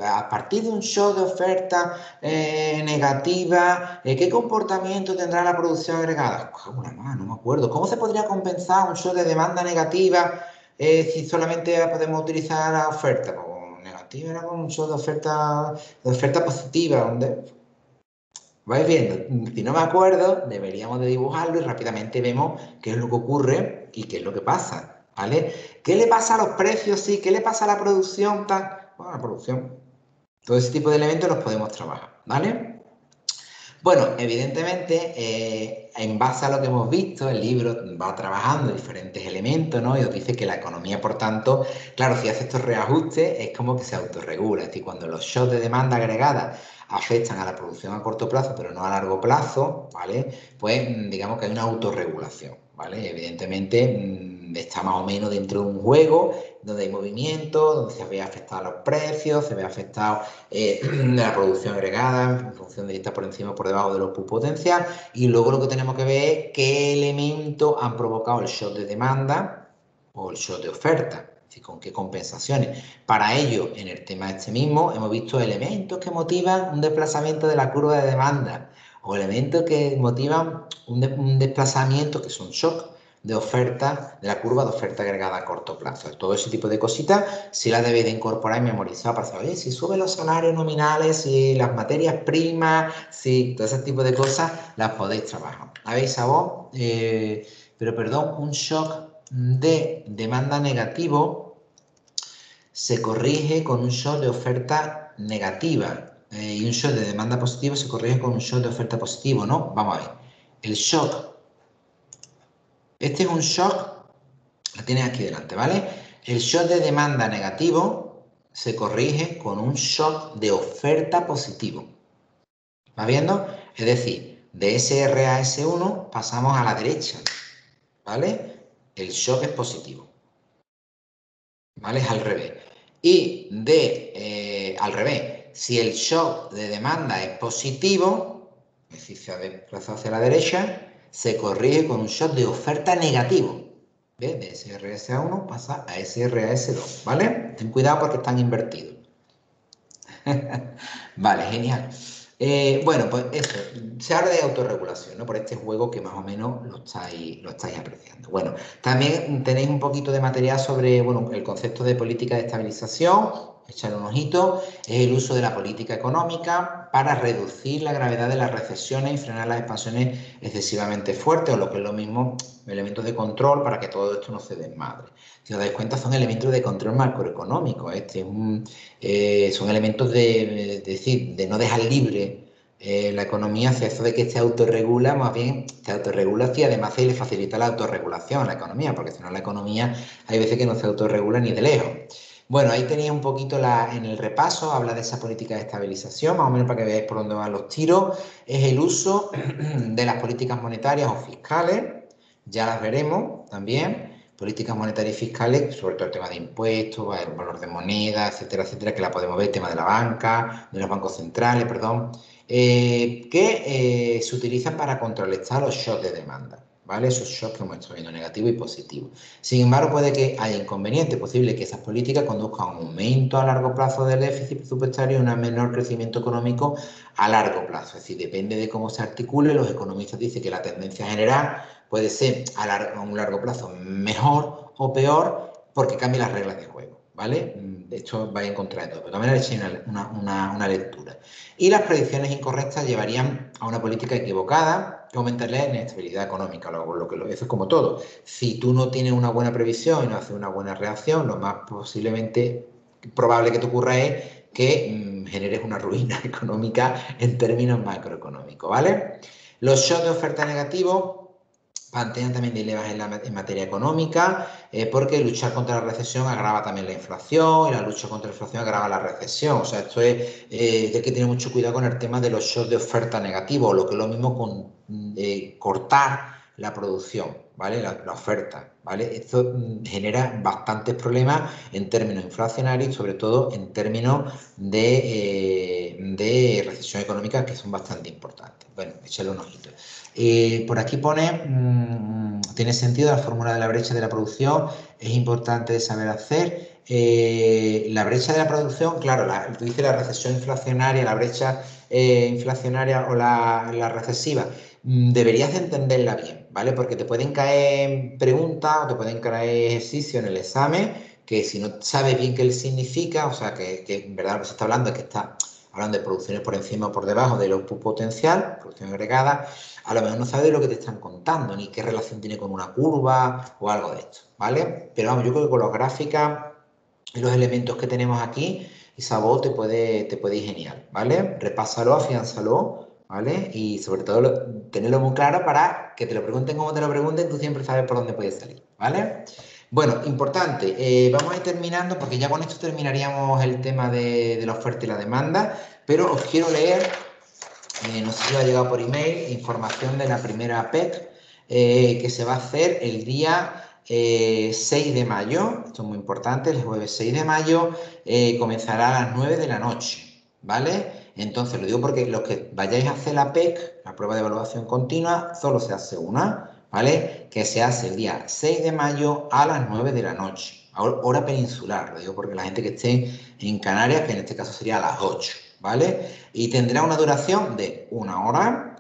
a partir de un shock de oferta negativa, ¿qué comportamiento tendrá la producción agregada? No me acuerdo. ¿Cómo se podría compensar un shock de demanda negativa si solamente podemos utilizar la oferta? Pues negativa era con un shock de oferta positiva, donde vais viendo, si no me acuerdo, deberíamos de dibujarlo y rápidamente vemos qué es lo que ocurre y qué es lo que pasa, ¿vale? ¿Qué le pasa a los precios? Sí, ¿qué le pasa a la producción? Bueno, la producción. Todo ese tipo de elementos los podemos trabajar, ¿vale? Bueno, evidentemente, en base a lo que hemos visto, el libro va trabajando diferentes elementos, ¿no? Y os dice que la economía, por tanto, claro, si hace estos reajustes, es como que se autorregula. Es decir, cuando los shocks de demanda agregada afectan a la producción a corto plazo, pero no a largo plazo, ¿vale? Pues digamos que hay una autorregulación, ¿vale? Evidentemente está más o menos dentro de un juego donde hay movimiento, donde se ve afectado los precios, se ve afectado la producción agregada en función de si está por encima o por debajo de los PUB potencial, y luego lo que tenemos que ver es qué elementos han provocado el shock de demanda o el shock de oferta, es decir, con qué compensaciones. Para ello, en el tema este mismo, hemos visto elementos que motivan un desplazamiento de la curva de demanda o elementos que motivan un desplazamiento, que son shock, de oferta, de la curva de oferta agregada a corto plazo. Todo ese tipo de cositas sí las debéis de incorporar y memorizar para saber, oye, si suben los salarios nominales, si las materias primas, si todo ese tipo de cosas las podéis trabajar. ¿Habéis sabor? Pero perdón, un shock de demanda negativo se corrige con un shock de oferta negativa. Y un shock de demanda positivo se corrige con un shock de oferta positivo, ¿no? Vamos a ver. El shock. Este es un shock, lo tienes aquí delante, ¿vale? El shock de demanda negativo se corrige con un shock de oferta positivo. ¿Vas viendo? Es decir, de SR a S1 pasamos a la derecha, ¿vale? El shock es positivo, ¿vale? Es al revés. Y al revés, si el shock de demanda es positivo, es decir, se ha desplazado hacia la derecha, se corrige con un shock de oferta negativo. ¿Ves? De SRS1 pasa a SRS2, ¿vale? Ten cuidado porque están invertidos. Vale, genial. Bueno, pues eso, se habla de autorregulación, ¿no? Por este juego que más o menos lo estáis apreciando. Bueno, también tenéis un poquito de material sobre, bueno, el concepto de política de estabilización, echarle un ojito, es el uso de la política económica para reducir la gravedad de las recesiones y frenar las expansiones excesivamente fuertes, o lo que es lo mismo, elementos de control para que todo esto no se desmadre. Si os dais cuenta, son elementos de control macroeconómico. Son elementos de no dejar libre la economía hacia eso de que se autorregula, más bien se autorregula y además se le facilita la autorregulación a la economía, porque si no la economía hay veces que no se autorregula ni de lejos. Bueno, ahí tenéis un poquito en el repaso, habla de esa política de estabilización, más o menos para que veáis por dónde van los tiros. Es el uso de las políticas monetarias o fiscales, ya las veremos también. Políticas monetarias y fiscales, sobre todo el tema de impuestos, el valor de moneda, etcétera, etcétera, que la podemos ver, el tema de la banca, de los bancos centrales, perdón, que se utilizan para contrarrestar los shocks de demanda, ¿vale? Esos shocks que hemos estado viendo, negativos y positivos. Sin embargo, puede que haya inconvenientes, posible que esas políticas conduzcan a un aumento a largo plazo del déficit presupuestario y un menor crecimiento económico a largo plazo. Es decir, depende de cómo se articule, los economistas dicen que la tendencia general puede ser a un largo plazo mejor o peor porque cambia las reglas de juego, ¿vale? De hecho, vais a encontrar todo, pero también le echéis una lectura. Y las predicciones incorrectas llevarían a una política equivocada que aumentaría la inestabilidad económica, eso es como todo. Si tú no tienes una buena previsión y no haces una buena reacción, lo más posiblemente probable que te ocurra es que generes una ruina económica en términos macroeconómicos, ¿vale? Los shocks de oferta negativos plantean también dilemas en materia económica, porque luchar contra la recesión agrava también la inflación, y la lucha contra la inflación agrava la recesión. O sea, esto es, hay que tener mucho cuidado con el tema de los shocks de oferta negativos, o lo que es lo mismo con cortar la producción, ¿vale? La oferta, ¿vale? Esto genera bastantes problemas en términos inflacionarios y sobre todo en términos de recesión económica, que son bastante importantes. Bueno, échale un ojito. Por aquí pone, tiene sentido la fórmula de la brecha de la producción, es importante saber hacer. La brecha de la producción, claro, tú dices la recesión inflacionaria, la brecha inflacionaria o la recesiva, deberías de entenderla bien, ¿vale? Porque te pueden caer preguntas o te pueden caer ejercicios en el examen que si no sabes bien qué significa, o sea, que en verdad lo que se está hablando es que está hablando de producciones por encima o por debajo del output potencial, producción agregada, a lo mejor no sabes de lo que te están contando, ni qué relación tiene con una curva o algo de esto, ¿vale? Pero vamos, yo creo que con las gráficas y los elementos que tenemos aquí, Isabel te puede ir genial, ¿vale? Repásalo, afiánzalo, ¿vale? Y sobre todo tenerlo muy claro para que te lo pregunten como te lo pregunten, tú siempre sabes por dónde puedes salir, ¿vale? Bueno, importante, vamos a ir terminando porque ya con esto terminaríamos el tema de la oferta y la demanda, pero os quiero leer, no sé si os ha llegado por email, información de la primera PEC, que se va a hacer el día 6 de mayo, esto es muy importante, el jueves 6 de mayo comenzará a las 9 de la noche, ¿vale? Entonces, lo digo porque los que vayáis a hacer la PEC, la prueba de evaluación continua, solo se hace una, ¿vale? Que se hace el día 6 de mayo a las 9 de la noche, hora peninsular, lo digo porque la gente que esté en Canarias, que en este caso sería a las 8, ¿vale? Y tendrá una duración de 1 hora,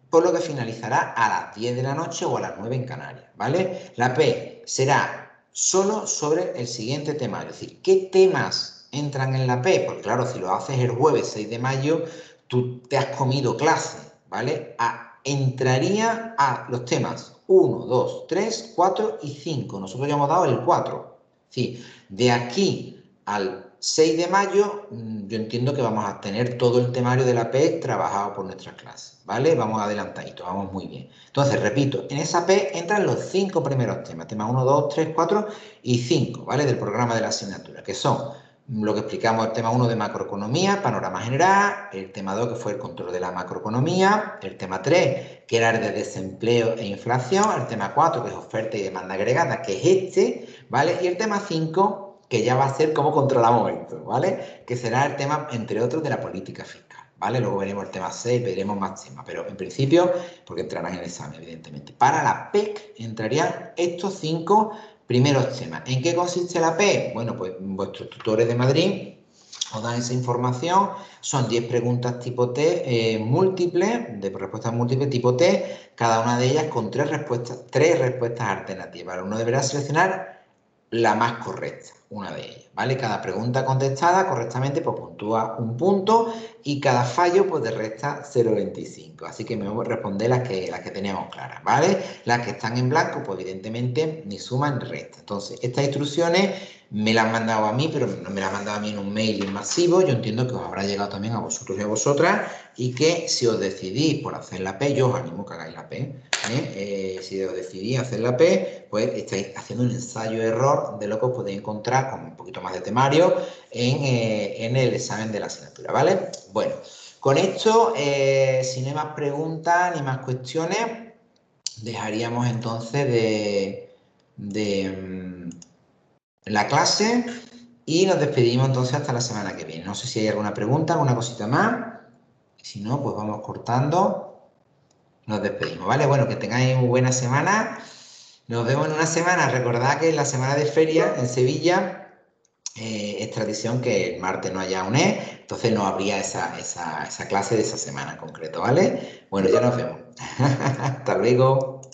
por lo que finalizará a las 10 de la noche o a las 9 en Canarias, ¿vale? La P será solo sobre el siguiente temario, es decir, ¿qué temas entran en la P? Porque claro, si lo haces el jueves 6 de mayo, tú te has comido clase, ¿vale? Entraría a los temas 1, 2, 3, 4 y 5. Nosotros ya hemos dado el 4. Sí, de aquí al 6 de mayo, yo entiendo que vamos a tener todo el temario de la P trabajado por nuestras clases, ¿vale? Vamos adelantadito, vamos muy bien. Entonces, repito, en esa P entran los 5 primeros temas 1, 2, 3, 4 y 5, ¿vale? Del programa de la asignatura, que son lo que explicamos, el tema 1 de macroeconomía, panorama general, el tema 2 que fue el control de la macroeconomía, el tema 3 que era el de desempleo e inflación, el tema 4 que es oferta y demanda agregada, que es este, ¿vale? Y el tema 5 que ya va a ser cómo controlamos esto, ¿vale? Que será el tema, entre otros, de la política fiscal, ¿vale? Luego veremos el tema 6, veremos más temas, pero en principio, porque entrarán en el examen, evidentemente. Para la PEC entrarían estos 5 primeros temas. ¿En qué consiste la P? Bueno, pues vuestros tutores de Madrid os dan esa información. Son 10 preguntas tipo T múltiples, de respuestas múltiples tipo T, cada una de ellas con 3 respuestas alternativas. Uno deberá seleccionar la más correcta, una de ellas, ¿vale? Cada pregunta contestada correctamente pues puntúa un punto y cada fallo pues de resta 0,25. Así que me voy a responder las que teníamos claras, ¿vale? Las que están en blanco pues evidentemente ni suman ni restan. Entonces, estas instrucciones me las han mandado a mí, pero no me las han mandado a mí en un mail masivo. Yo entiendo que os habrá llegado también a vosotros y a vosotras y que si os decidís por hacer la P, yo os animo que hagáis la P, si os decidís hacer la P, pues estáis haciendo un ensayo-error de lo que os podéis encontrar con un poquito más de temario en el examen de la asignatura, ¿vale? Bueno, con esto, si no hay más preguntas ni más cuestiones, dejaríamos entonces de la clase y nos despedimos entonces hasta la semana que viene. No sé si hay alguna pregunta, alguna cosita más. Si no, pues vamos cortando. Nos despedimos, ¿vale? Bueno, que tengáis muy buena semana. Nos vemos en una semana. Recordad que en la semana de feria en Sevilla es tradición que el martes no haya UNED, entonces no habría esa clase de esa semana en concreto, ¿vale? Bueno, ya nos vemos. Hasta luego.